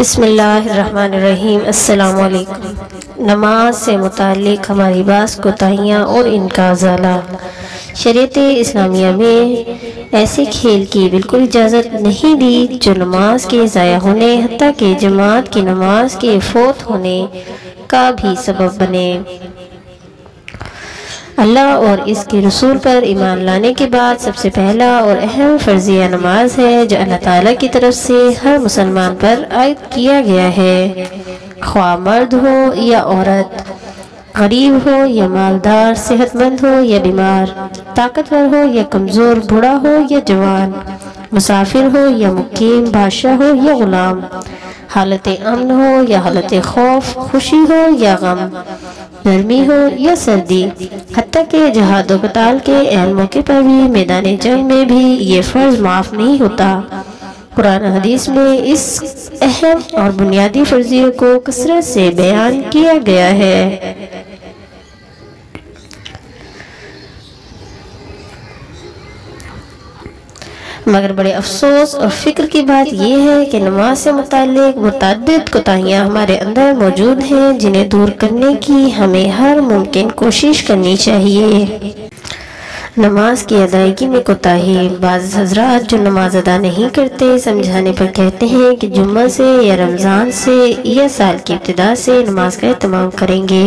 بسم اللہ الرحمن الرحیم۔ السلام علیکم۔ نماز سے متعلق ہماری بعض کوتاہیاں اور ان کا ازالہ۔ شریعت اسلامیہ میں ایسے کھیل کی بالکل اجازت نہیں دی جو نماز کے ضائع ہونے حتیٰ کہ جماعت کی نماز کے فوت ہونے کا بھی سبب بنے۔ اللہ اور اس کے رسول پر ایمان لانے کے بعد سب سے پہلا اور اہم فرضیہ نماز ہے جو اللہ تعالیٰ کی طرف سے ہر مسلمان پر عائد کیا گیا ہے، خواہ مرد ہو یا عورت، غریب ہو یا مالدار، صحت مند ہو یا بیمار، طاقتور ہو یا کمزور، بوڑھا ہو یا جوان، مسافر ہو یا مقیم، بادشاہ ہو یا غلام، حالت امن ہو یا حالت خوف، خوشی ہو یا غم، گرمی ہو یا سردی، حتیٰ کہ جہاد و قتال کے اہم موقع پر بھی میدان جنگ میں بھی یہ فرض معاف نہیں ہوتا۔ قرآن حدیث میں اس اہم اور بنیادی فرضیے کو کثرت سے بیان کیا گیا ہے۔ مگر بڑے افسوس اور فکر کی بات یہ ہے کہ نماز سے متعلق متعدد کوتاہیاں ہمارے اندر موجود ہیں جنہیں دور کرنے کی ہمیں ہر ممکن کوشش کرنی چاہیے۔ نماز کی ادائیگی میں کوتاہی۔ بعض حضرات جو نماز ادا نہیں کرتے سمجھانے پر کہتے ہیں کہ جمعہ سے یا رمضان سے یا سال کی ابتدا سے نماز کا اہتمام کریں گے،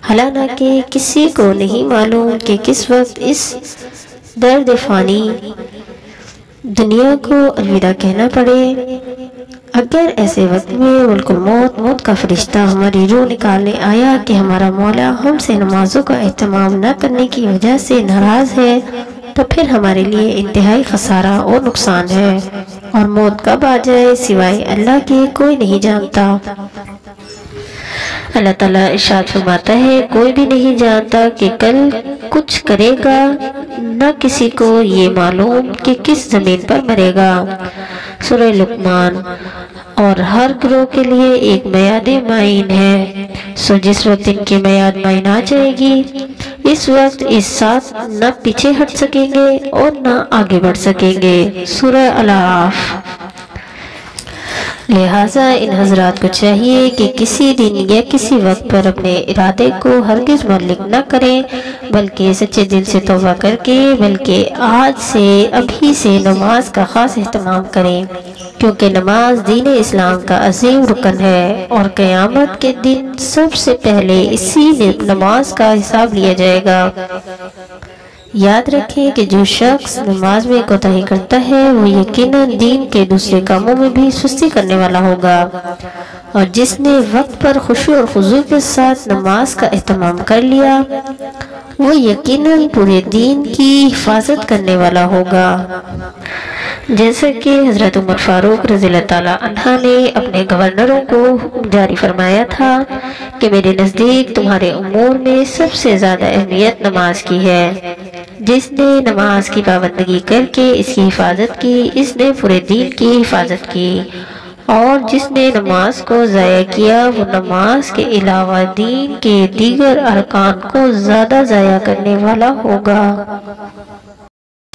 حالانکہ کسی کو نہیں معلوم کہ کس وقت اس درد فانی دنیا کو الوداع کہنا پڑے۔ اگر ایسے وقت میں ملک الموت، موت کا فرشتہ ہماری روح نکالنے آیا کہ ہمارا مولا ہم سے نمازوں کا اہتمام نہ کرنے کی وجہ سے ناراض ہے، تو پھر ہمارے لیے انتہائی خسارہ اور نقصان ہے، اور موت کب آ جائے سوائے اللہ کے کوئی نہیں جانتا۔ اللہ تعالیٰ ارشاد فرماتا ہے، کوئی بھی نہیں جانتا کہ کل کچھ کرے گا، نہ کسی کو یہ معلوم کہ کس زمین پر مرے گا۔ سورہ لقمان۔ اور ہر گروہ کے لیے ایک میعاد معین ہے، سو جس وقت ان کی میعاد معین آ جائے گی اس وقت اس ساتھ نہ پیچھے ہٹ سکیں گے اور نہ آگے بڑھ سکیں گے۔ سورہ الاعراف۔ لہٰذا ان حضرات کو چاہیے کہ کسی دن یا کسی وقت پر اپنے ارادے کو ہرگز معلق نہ کریں، بلکہ سچے دل سے توبہ کر کے بلکہ آج سے ابھی سے نماز کا خاص اہتمام کریں، کیونکہ نماز دین اسلام کا عظیم رکن ہے اور قیامت کے دن سب سے پہلے اسی نماز کا حساب لیا جائے گا۔ یاد رکھیں کہ جو شخص نماز میں کوتاہی کرتا ہے وہ یقیناً دین کے دوسرے کاموں میں بھی سستی کرنے والا ہوگا، اور جس نے وقت پر خشوع اور خضوع کے ساتھ نماز کا اہتمام کر لیا وہ یقیناً پورے دین کی حفاظت کرنے والا ہوگا۔ جیسا کہ حضرت عمر فاروق رضی اللہ تعالیٰ عنہ نے اپنے گورنروں کو جاری فرمایا تھا کہ میرے نزدیک تمہارے امور میں سب سے زیادہ اہمیت نماز کی ہے۔ جس نے نماز کی پابندگی کر کے اس کی حفاظت کی اس نے پورے دین کی حفاظت کی، اور جس نے نماز کو ضائع کیا وہ نماز کے علاوہ دین کے دیگر ارکان کو زیادہ ضائع کرنے والا ہوگا۔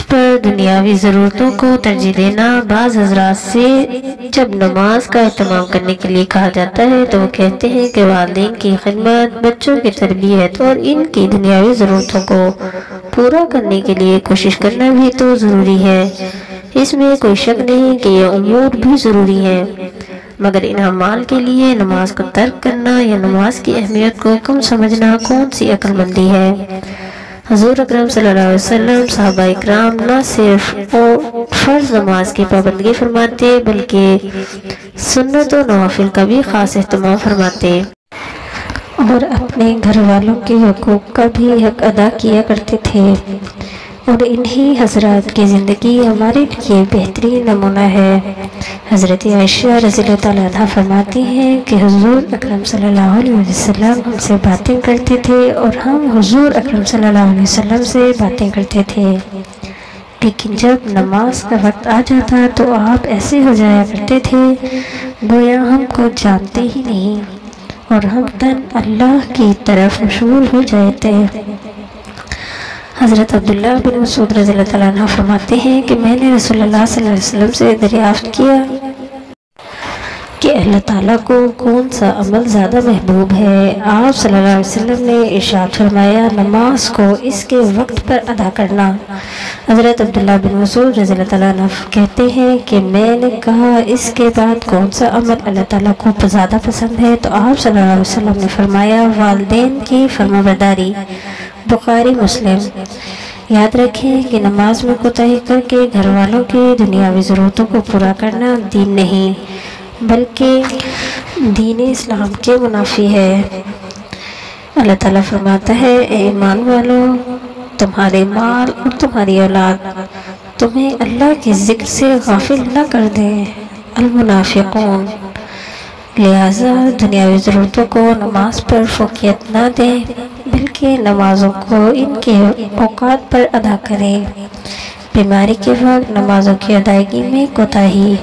پر دنیاوی ضرورتوں کو ترجیح دینا۔ بعض حضرات سے جب نماز کا اہتمام کرنے کے لیے کہا جاتا ہے تو وہ کہتے ہیں کہ والدین کی خدمت، بچوں کی تربیت اور ان کی دنیاوی ضرورتوں کو پورا کرنے کے لیے کوشش کرنا بھی تو ضروری ہے۔ اس میں کوئی شک نہیں کہ یہ امور بھی ضروری ہیں، مگر ان اعمال کے لیے نماز کو ترک کرنا یا نماز کی اہمیت کو کم سمجھنا کون سی عقل مندی ہے؟ حضور اکرم صلی اللہ علیہ وسلم صحابہ اکرام نہ صرف فرض نماز کی پابندگی فرماتے بلکہ سنت و نوافل کا بھی خاص اہتمام فرماتے، اور اپنے گھر والوں کے حقوق کا بھی حق ادا کیا کرتے تھے، اور انہی حضرات کی زندگی ہمارے لیے بہترین نمونہ ہے۔ حضرت عائشہ رضی اللہ تعالیٰ عنہا فرماتی ہیں کہ حضور اکرم صلی اللہ علیہ وسلم ہم سے باتیں کرتے تھے اور ہم حضور اکرم صلی اللہ علیہ وسلم سے باتیں کرتے تھے، لیکن جب نماز کا وقت آ جاتا تو آپ ایسے ہو جایا کرتے تھے گویا ہم کو جانتے ہی نہیں، اور ہم تن اللہ کی طرف مشغول ہو جاتے۔ حضرت عبداللہ بن مسعود رضی اللہ تعالیٰ عنہ فرماتے ہیں کہ میں نے رسول اللہ صلی اللہ علیہ وسلم سے دریافت کیا کہ اللہ تعالیٰ کو کون سا عمل زیادہ محبوب ہے۔ آپ صلی اللہ علیہ وسلم نے ارشاد فرمایا، نماز کو اس کے وقت پر ادا کرنا۔ حضرت عبداللہ بن مسعود رضی اللہ تعالیٰ عنہ کہتے ہیں کہ میں نے کہا اس کے بعد کون سا عمل اللہ تعالیٰ کو زیادہ پسند ہے، تو آپ صلی اللہ علیہ وسلم نے فرمایا والدین کی فرمانبرداری۔ بخاری مسلم۔ یاد رکھیں کہ نماز میں کوتاہی کر کے گھر والوں کی دنیاوی ضرورتوں کو پورا کرنا دین نہیں بلکہ دین اسلام کے منافی ہے۔ اللہ تعالیٰ فرماتا ہے، اے ایمان والو، تمہارے مال اور تمہاری اولاد تمہیں اللہ کے ذکر سے غافل نہ کر دیں۔ المنافقون۔ لہٰذا دنیاوی ضرورتوں کو نماز پر فوقیت نہ دیں بلکہ نمازوں کو ان کے اوقات پر ادا کریں۔ بیماری کے وقت نمازوں کی ادائیگی میں کوتاہی۔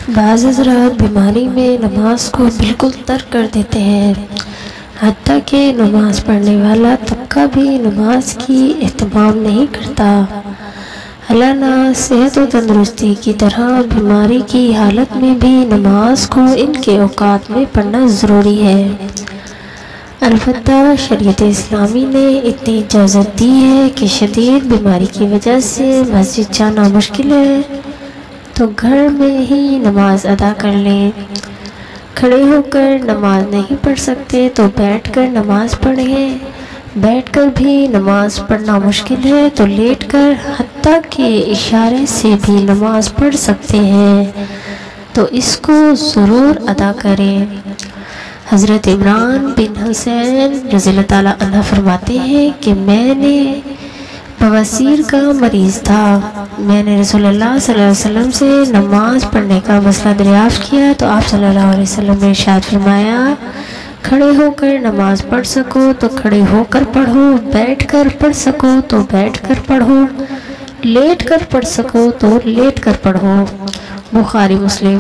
بعض حضرات بیماری میں نماز کو بالکل ترک کر دیتے ہیں، حتیٰ کہ نماز پڑھنے والا طبقہ بھی نماز کی اہتمام نہیں کرتا۔ حالانہ صحت و تندرستی کی طرح بیماری کی حالت میں بھی نماز کو ان کے اوقات میں پڑھنا ضروری ہے۔ البتہ شریعت اسلامی نے اتنی اجازت دی ہے کہ شدید بیماری کی وجہ سے مسجد جانا مشکل ہے تو گھر میں ہی نماز ادا کر لیں۔ کھڑے ہو کر نماز نہیں پڑھ سکتے تو بیٹھ کر نماز پڑھیں۔ بیٹھ کر بھی نماز پڑھنا مشکل ہے تو لیٹ کر حتیٰ کہ اشارے سے بھی نماز پڑھ سکتے ہیں تو اس کو ضرور ادا کریں۔ حضرت عمران بن حسین رضی اللہ تعالیٰ عنہ فرماتے ہیں کہ میں نے بواسیر کا مریض تھا۔ میں نے رسول اللہ صلی اللہ علیہ وسلم سے نماز پڑھنے کا مسئلہ دریافت کیا تو آپ صلی اللہ علیہ وسلم نے ارشاد فرمایا، کھڑے ہو کر نماز پڑھ سکو تو کھڑے ہو کر پڑھو، بیٹھ کر پڑھ سکو تو بیٹھ کر پڑھو، لیٹ کر پڑھ سکو تو لیٹ کر پڑھو۔ بخاری مسلم۔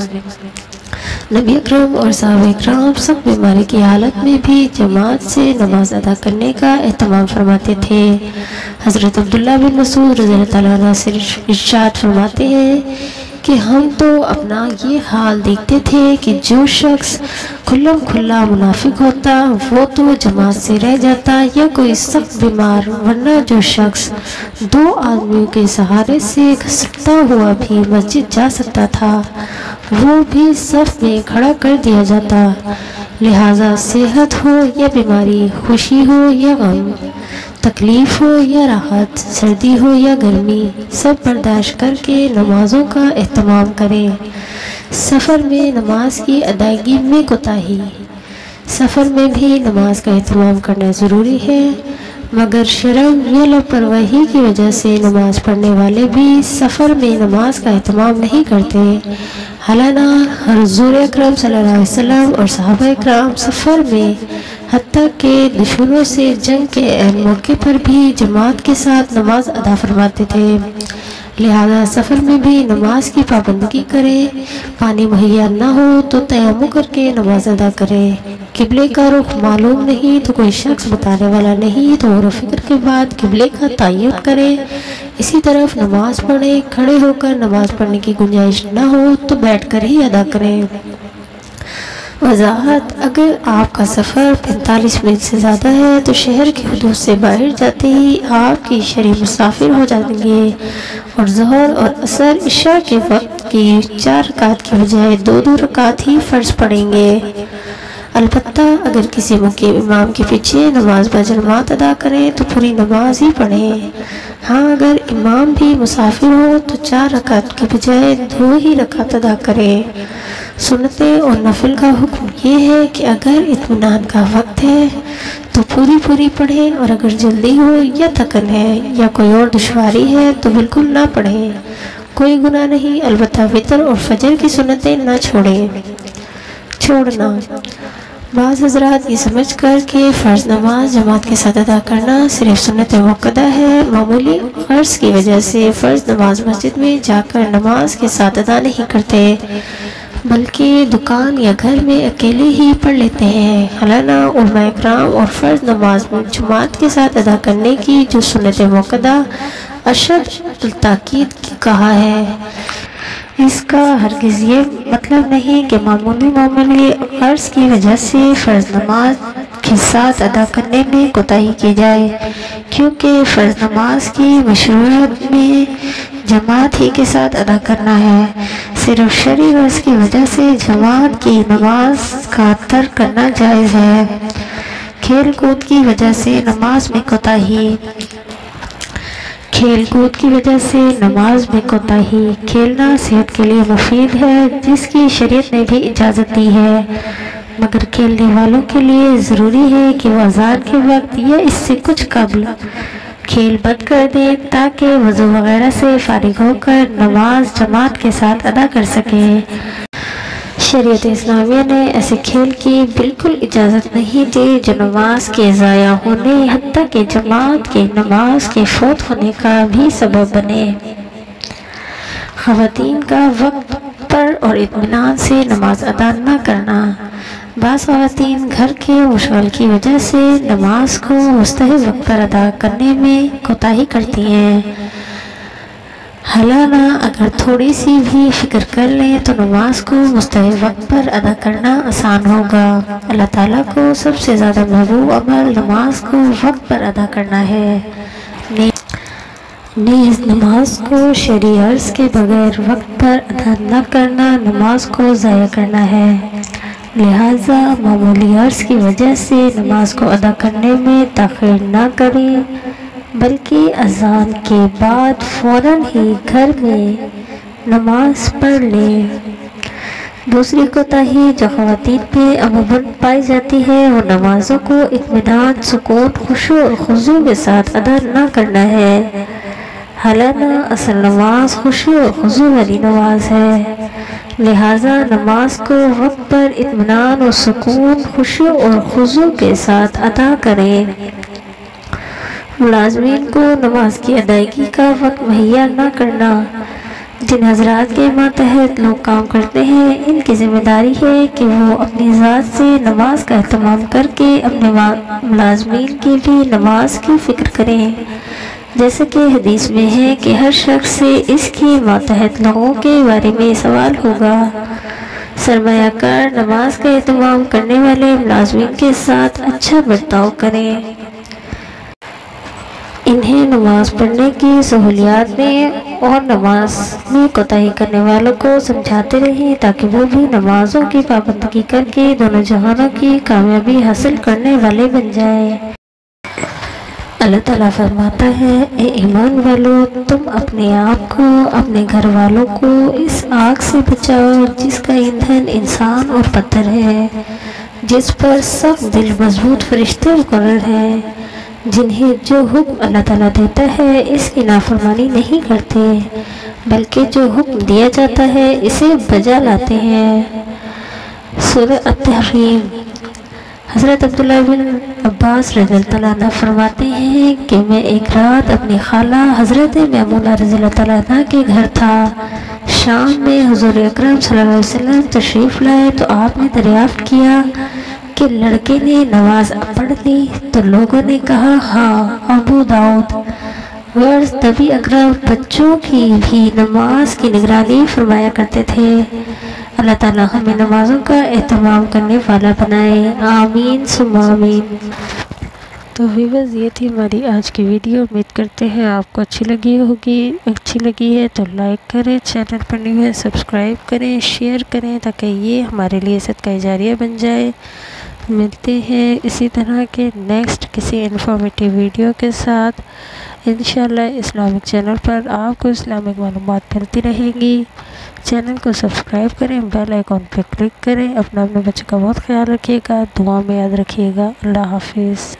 نبی اکرم اور صحابہ اکرام سب بیماری کی حالت میں بھی جماعت سے نماز ادا کرنے کا اہتمام فرماتے تھے۔ حضرت عبداللہ بن مسعود رضی اللہ تعالیٰ عنہ سے ارشاد فرماتے ہیں کہ ہم تو اپنا یہ حال دیکھتے تھے کہ جو شخص کھلم کھلا منافق ہوتا وہ تو جماعت سے رہ جاتا یا کوئی سخت بیمار، ورنہ جو شخص 2 آدمیوں کے سہارے سے گھسٹتا ہوا بھی مسجد جا سکتا تھا وہ بھی صف میں کھڑا کر دیا جاتا۔ لہٰذا صحت ہو یا بیماری، خوشی ہو یا غم، تکلیف ہو یا راحت، سردی ہو یا گرمی، سب برداشت کر کے نمازوں کا اہتمام کریں۔ سفر میں نماز کی ادائیگی میں کوتاہی۔ سفر میں بھی نماز کا اہتمام کرنا ضروری ہے، مگر شرم یا لاپرواہی کی وجہ سے نماز پڑھنے والے بھی سفر میں نماز کا اہتمام نہیں کرتے۔ حالانہ حضور اکرم صلی اللہ علیہ وسلم اور صحابہ اکرام سفر میں حتیٰ کہ دشمنوں سے جنگ کے اہم موقع پر بھی جماعت کے ساتھ نماز ادا فرماتے تھے۔ لہذا سفر میں بھی نماز کی پابندگی کریں۔ پانی مہیا نہ ہو تو تیمم کر کے نماز ادا کریں۔ قبلے کا رخ معلوم نہیں تو کوئی شخص بتانے والا نہیں تو غور و فکر کے بعد قبلے کا تعین کریں۔ اسی طرف نماز پڑھیں۔ کھڑے ہو کر نماز پڑھنے کی گنجائش نہ ہو تو بیٹھ کر ہی ادا کریں۔ وضاحت: اگر آپ کا سفر 45 منٹ سے زیادہ ہے تو شہر کی حدود سے باہر جاتے ہی آپ کی شرعی مسافر ہو جائیں گے اور ظہر اور عصر عشاء کے وقت کی 4 رکعت کی بجائے 2 رکعت ہی فرض پڑیں گے۔ البتہ اگر کسی مقیم امام کے پیچھے نماز بجماعت ادا کریں تو پوری نماز ہی پڑھیں۔ ہاں اگر امام بھی مسافر ہو تو 4 رکعت کے بجائے 2 ہی رکعت ادا کریں۔ سنتیں اور نفل کا حکم یہ ہے کہ اگر اطمینان کا وقت ہے تو پوری پڑھیں اور اگر جلدی ہو یا تھکن ہے یا کوئی اور دشواری ہے تو بالکل نہ پڑھیں۔ کوئی گناہ نہیں، البتہ وتر اور فجر کی سنتیں نہ چھوڑنا۔ بعض حضرات یہ سمجھ کر کہ فرض نماز جماعت کے ساتھ ادا کرنا صرف سنت مؤکدہ ہے، معمولی غرض کی وجہ سے فرض نماز مسجد میں جا کر نماز کے ساتھ ادا نہیں کرتے بلکہ دکان یا گھر میں اکیلے ہی پڑھ لیتے ہیں۔ حالانہ علماء اکرام اور فرض نماز میں جماعت کے ساتھ ادا کرنے کی جو سنت مؤکدہ اشد التاکید کہا ہے۔ اس کا ہرگز یہ مطلب نہیں کہ معمولی عرض کی وجہ سے فرض نماز کے ساتھ ادا کرنے میں کوتاہی کی جائے، کیونکہ فرض نماز کی مشروعیت میں جماعت ہی کے ساتھ ادا کرنا ہے۔ صرف شرعی عرض کی وجہ سے جماعت کی نماز کا ترک کرنا جائز ہے۔ کھیل کود کی وجہ سے نماز میں کوتاہی۔ کھیل کود کی وجہ سے نماز میں کوتاہی۔ کھیلنا صحت کے لیے مفید ہے، جس کی شریعت نے بھی اجازت دی ہے، مگر کھیلنے والوں کے لیے ضروری ہے کہ وہ اذان کے وقت یا اس سے کچھ قبل کھیل بند کر دیں تاکہ وضو وغیرہ سے فارغ ہو کر نماز جماعت کے ساتھ ادا کر سکیں۔ شریعت اسلامیہ نے ایسے کھیل کی بالکل اجازت نہیں دی جو نماز کے ضائع ہونے حتیٰ کہ جماعت کے نماز کے فوت ہونے کا بھی سبب بنے۔ خواتین کا وقت پر اور اطمینان سے نماز ادا نہ کرنا۔ بعض خواتین گھر کے مشغل کی وجہ سے نماز کو مستحب وقت پر ادا کرنے میں کوتاہی کرتی ہیں، حالانہ اگر تھوڑی سی بھی فکر کر لیں تو نماز کو مستحب وقت پر ادا کرنا آسان ہوگا۔ اللہ تعالیٰ کو سب سے زیادہ محبوب عمل نماز کو وقت پر ادا کرنا ہے۔ نیز نماز کو شرعی عرض کے بغیر وقت پر ادا نہ کرنا نماز کو ضائع کرنا ہے، لہذا معمولی عرض کی وجہ سے نماز کو ادا کرنے میں تاخیر نہ کریں، بلکہ اذان کے بعد فوراً ہی گھر میں نماز پڑھ لیں۔ دوسری کوتاہی جو خواتین پہ عموماً پائی جاتی ہے وہ نمازوں کو اطمینان، سکون، خشوع اور خضوع کے ساتھ ادا نہ کرنا ہے، حالانہ اصل نماز خشوع اور خضوع والی نماز ہے، لہذا نماز کو وقت پر اطمینان اور سکون، خشوع اور خضوع کے ساتھ ادا کریں۔ ملازمین کو نماز کی ادائیگی کا وقت مہیا نہ کرنا۔ جن حضرات کے ماتحت لوگ کام کرتے ہیں، ان کی ذمہ داری ہے کہ وہ اپنی ذات سے نماز کا اہتمام کر کے اپنے ملازمین کی بھی نماز کی فکر کریں، جیسے کہ حدیث میں ہے کہ ہر شخص سے اس کے ماتحت لوگوں کے بارے میں سوال ہوگا۔ سرمایہ کار نماز کا اہتمام کرنے والے ملازمین کے ساتھ اچھا برتاؤ کریں، انہیں نماز پڑھنے کی سہولیات دیں اور نماز میں کوتاہی کرنے والوں کو سمجھاتے رہیں تاکہ وہ بھی نمازوں کی پابندگی کر کے دونوں جہانوں کی کامیابی حاصل کرنے والے بن جائیں۔ اللہ تعالیٰ فرماتا ہے، اے ایمان والو، تم اپنے آپ کو، اپنے گھر والوں کو اس آگ سے بچاؤ جس کا ایندھن انسان اور پتھر ہے، جس پر سخت دل مضبوط فرشتے مقرر ہیں، جنہیں جو حکم اللہ تعالیٰ دیتا ہے اس کی نافرمانی نہیں کرتے، بلکہ جو حکم دیا جاتا ہے اسے بجا لاتے ہیں۔ سورہ التحریم۔ حضرت عبداللہ بن عباس رضی اللہ عنہ فرماتے ہیں کہ میں ایک رات اپنی خالہ حضرت میمونہ رضی اللہ عنہ کے گھر تھا۔ شام میں حضور اکرم صلی اللہ علیہ وسلم تشریف لائے تو آپ نے دریافت کیا کہ لڑکے نے نماز پڑھ لی، تو لوگوں نے کہا ہاں ابو داؤد، غرض نبی اکرم بچوں کی بھی نماز کی نگرانی فرمایا کرتے تھے۔ اللہ تعالیٰ ہمیں نمازوں کا اہتمام کرنے والا بنائے، آمین ثم آمین۔ تو ویورز، یہ تھی ہماری آج کی ویڈیو، امید کرتے ہیں آپ کو اچھی لگی ہے تو لائک کریں، چینل پر نیو ہے سبسکرائب کریں، شیئر کریں تاکہ یہ ہمارے لیے صدقہ جاریہ بن جائے۔ ملتے ہیں اسی طرح کے نیکسٹ کسی انفارمیٹیو ویڈیو کے ساتھ انشاءاللہ۔ اسلامک چینل پر آپ کو اسلامک معلومات ملتی رہیں گی۔ چینل کو سبسکرائب کریں، بیل آئیکن پہ کلک کریں۔ اپنے بچوں کا بہت خیال رکھیے گا، دعا میں یاد رکھیے گا۔ اللہ حافظ۔